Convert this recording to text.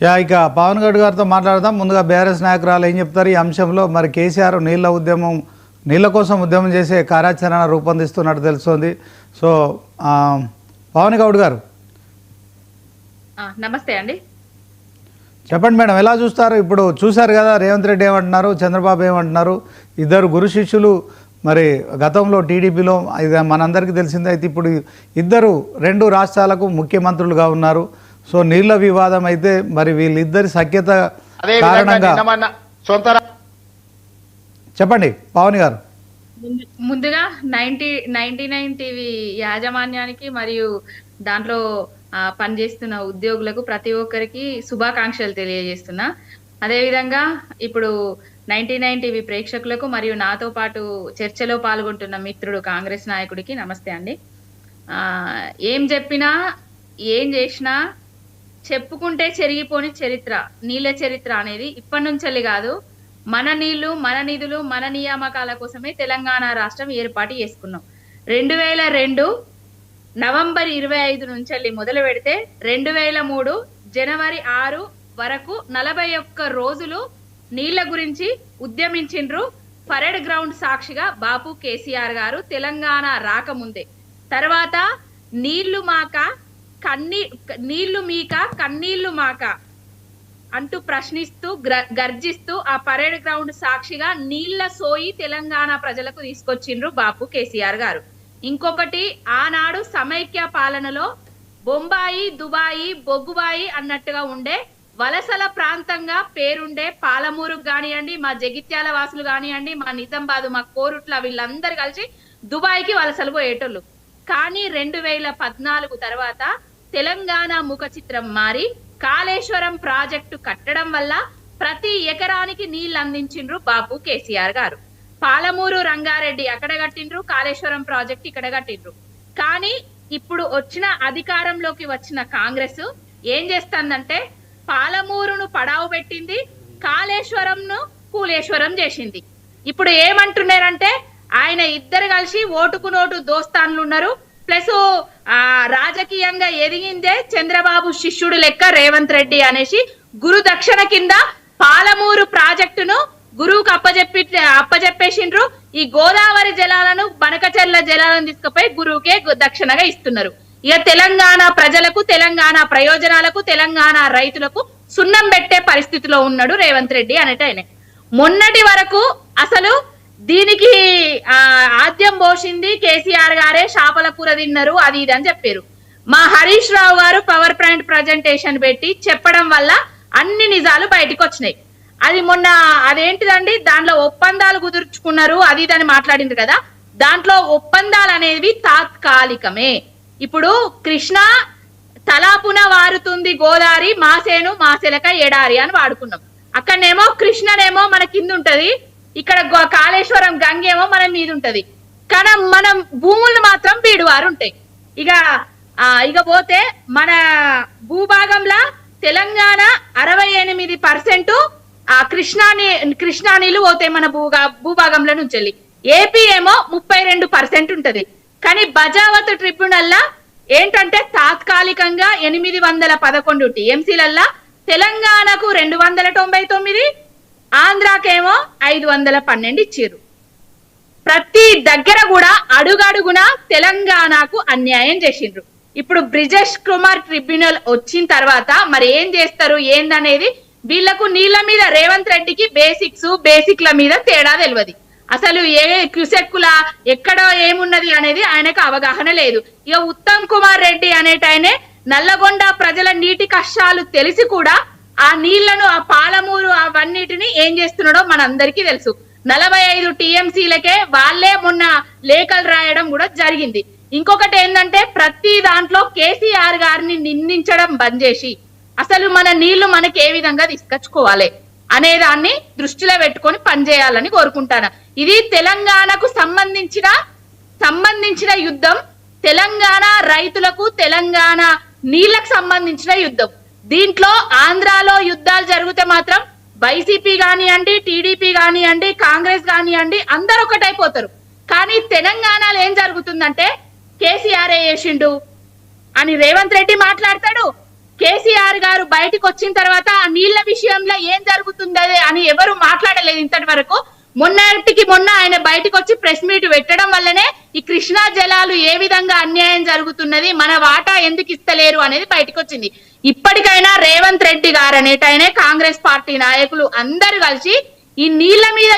ఇక పవన్ గౌడ్ గారితో మాట్లాడదాం. ముందుగా బీఆర్ఎస్ నాయకురాలు ఏం చెప్తారు ఈ అంశంలో? మరి కేసీఆర్ నీళ్ల కోసం ఉద్యమం చేసే కార్యాచరణ రూపొందిస్తున్నట్టు తెలుస్తోంది. సో పవన్ గౌడ్ గారు నమస్తే అండి. చెప్పండి మేడం, ఎలా చూస్తారు? ఇప్పుడు చూశారు కదా, రేవంత్ రెడ్డి ఏమంటున్నారు, చంద్రబాబు ఏమంటున్నారు, ఇద్దరు గురు శిష్యులు. మరి గతంలో టీడీపీలో మనందరికీ తెలిసిందే. అయితే ఇప్పుడు ఇద్దరు రెండు రాష్ట్రాలకు ముఖ్యమంత్రులుగా ఉన్నారు. సో నీళ్ల వివాదం అయితే మరి వీళ్ళిద్దరి సఖ్యత కారణంగా చెప్పండి పవన్ గారు. ముందుగా 99 టీవీ యాజమాన్యానికి మరియు దాంట్లో పనిచేస్తున్న ఉద్యోగులకు ప్రతి ఒక్కరికి శుభాకాంక్షలు తెలియజేస్తున్నా. అదేవిధంగా ఇప్పుడు 99 టీవీ ప్రేక్షకులకు మరియు నాతో పాటు చర్చలో పాల్గొంటున్న మిత్రుడు కాంగ్రెస్ నాయకుడికి నమస్తే అండి. ఏం చెప్పినా ఏం చేసినా చెప్పుకుంటే చెరిగిపోని చరిత్ర నీళ్ళ చరిత్ర అనేది ఇప్పటి నుంచి కాదు. మన నీళ్లు, మన నిధులు, మన నియామకాల కోసమే తెలంగాణ రాష్ట్రం ఏర్పాటు చేసుకున్నాం. 2002 నవంబర్ 25 నుంచి మొదలు పెడితే 2003 జనవరి 6 వరకు 41 రోజులు నీళ్ల గురించి ఉద్యమించిండ్రు. పరేడ్ గ్రౌండ్ సాక్షిగా బాపు కేసీఆర్ గారు తెలంగాణ రాకముందే. తర్వాత నీళ్లు మీక కన్నీళ్లు మాక అంటూ ప్రశ్నిస్తూ గర్జిస్తూ ఆ పరేడ్ గ్రౌండ్ సాక్షిగా నీళ్ల సోయి తెలంగాణ ప్రజలకు తీసుకొచ్చిండ్రు బాపు కేసీఆర్ గారు. ఇంకొకటి, ఆనాడు సమైక్య పాలనలో బొంబాయి, దుబాయి, బొగ్గుబాయి అన్నట్టుగా ఉండే వలసల ప్రాంతంగా పేరుండే పాలమూరు కానివ్వండి, మా జగిత్యాల వాసులు కానివ్వండి, మా నిజామాబాద్, మా కోరుట్ల వీళ్ళందరూ కలిసి దుబాయ్కి వలసలు పోయేటోళ్ళు. కానీ 2014 తర్వాత తెలంగాణ ముఖ చిత్రం మారి కాళేశ్వరం ప్రాజెక్టు కట్టడం వల్ల ప్రతి ఎకరానికి నీళ్లు అందించిండ్రు బాపు కేసీఆర్ గారు. పాలమూరు రంగారెడ్డి అక్కడ కట్టిండ్రు, కాళేశ్వరం ప్రాజెక్ట్ ఇక్కడ కట్టిండ్రు. కానీ ఇప్పుడు అధికారంలోకి వచ్చిన కాంగ్రెస్ ఏం చేస్తుందంటే పాలమూరును పడావు పెట్టింది, కాళేశ్వరంను కూలేశ్వరం చేసింది. ఇప్పుడు ఏమంటున్నారంటే ఆయన ఇద్దరు కలిసి ఓటుకు నోటు దోస్తాన్లు ఉన్నారు. ప్లస్ రాజకీయంగా ఎదిగిందే చంద్రబాబు శిష్యుడు లెక్క రేవంత్ రెడ్డి అనేసి గురు దక్షిణ కింద పాలమూరు ప్రాజెక్టును గురువుకు అప్పజెప్పేసిండ్రు. ఈ గోదావరి జలాలను, బనకచెర్ల జలాలను తీసుకుపోయి గురువుకే దక్షిణగా ఇస్తున్నారు. ఇక తెలంగాణ ప్రజలకు, తెలంగాణ ప్రయోజనాలకు, తెలంగాణ రైతులకు సున్నం పెట్టే పరిస్థితిలో ఉన్నాడు రేవంత్ రెడ్డి అనేటైన. మొన్నటి వరకు అసలు దీనికి ఆద్యం పోసింది కేసీఆర్ గారే, చేపల కూర తిన్నారు అది ఇది అని చెప్పారు. మా హరీష్ రావు గారు పవర్ పాయింట్ ప్రజెంటేషన్ పెట్టి చెప్పడం వల్ల అన్ని నిజాలు బయటకు వచ్చినాయి. అది మొన్న అదేంటిదండి, దాంట్లో ఒప్పందాలు కుదుర్చుకున్నారు అది ఇదని మాట్లాడింది కదా. దాంట్లో ఒప్పందాలు అనేవి తాత్కాలికమే. ఇప్పుడు కృష్ణా తలాపున వారుతుంది గోదావరి, మాసేను మాసెలక ఎడారి అని వాడుకున్నాం. అక్కడనేమో కృష్ణనేమో మన కింద ఉంటది, ఇక్కడ కాళేశ్వరం గంగేమో మన మీద ఉంటది. కానీ మనం భూములు మాత్రం బీడువారు ఉంటాయి. ఇక పోతే మన భూభాగంలో తెలంగాణ 68% ఆ కృష్ణా నీళ్లు పోతాయి మన భూభాగంలో నుంచి. ఏపీ ఏమో 32% ఉంటది. కానీ బజావత్ ట్రిబ్యునల్ ఏంటంటే తాత్కాలికంగా 811 టీఎంసీలల్లా తెలంగాణకు 299, ఆంధ్రాకేమో 512 ఇచ్చారు. ప్రతి దగ్గర కూడా అడుగడుగున తెలంగాణకు అన్యాయం చేసిండ్రు. ఇప్పుడు బ్రిజేష్ కుమార్ ట్రిబ్యునల్ వచ్చిన తర్వాత మరి ఏం చేస్తారు ఏందనేది వీళ్లకు నీళ్ల మీద రేవంత్ రెడ్డికి బేసిక్ల మీద తేడా తెలియదు. అసలు ఏ క్యూసెక్కుల ఎక్కడో ఏమున్నది అనేది ఆయనకు అవగాహన లేదు. ఇక ఉత్తమ్ కుమార్ రెడ్డి అనేటైనే నల్లగొండ ప్రజల నీటి కష్టాలు తెలిసి కూడా ఆ నీళ్లను, ఆ పాలమూరు అవన్నిటిని ఏం చేస్తున్నాడో మనందరికీ తెలుసు. 45 టీఎంసీలకే వాళ్ళే మొన్న లేఖలు రాయడం కూడా జరిగింది. ఇంకొకటి ఏంటంటే ప్రతి దాంట్లో కేసీఆర్ గారిని నిందించడం బంద్ చేసి అసలు మన నీళ్లు మనకి ఏ విధంగా తీసుకొచ్చుకోవాలి అనే దాన్ని దృష్టిలో పెట్టుకొని పనిచేయాలని కోరుకుంటాను. ఇది తెలంగాణకు సంబంధించిన యుద్ధం, తెలంగాణ రైతులకు, తెలంగాణ నీళ్లకు సంబంధించిన యుద్ధం. దీంట్లో ఆంధ్రాలో యుద్ధాలు జరిగితే మాత్రం వైసీపీ కానివ్వండి, టీడీపీ కానివ్వండి, కాంగ్రెస్ కానివ్వండి అందరు ఒకటైపోతారు. కానీ తెలంగాణలో ఏం జరుగుతుందంటే కేసీఆర్ చేసిండు అని రేవంత్ రెడ్డి మాట్లాడతాడు, కేసీఆర్ గారు బయటకు వచ్చిన తర్వాత ఆ నీళ్ల విషయంలో ఏం జరుగుతుంది అని ఎవరు మాట్లాడలేదు ఇంతటి వరకు. మొన్నటికి మొన్న ఆయన బయటకు వచ్చి ప్రెస్ మీట్ పెట్టడం వల్లనే ఈ కృష్ణా జలాలు ఏ విధంగా అన్యాయం జరుగుతున్నది, మన వాటా ఎందుకు ఇస్తలేరు అనేది బయటకు వచ్చింది. ఇప్పటికైనా రేవంత్ రెడ్డి గారు అనేటైనా కాంగ్రెస్ పార్టీ నాయకులు అందరూ కలిసి ఈ నీళ్ల మీద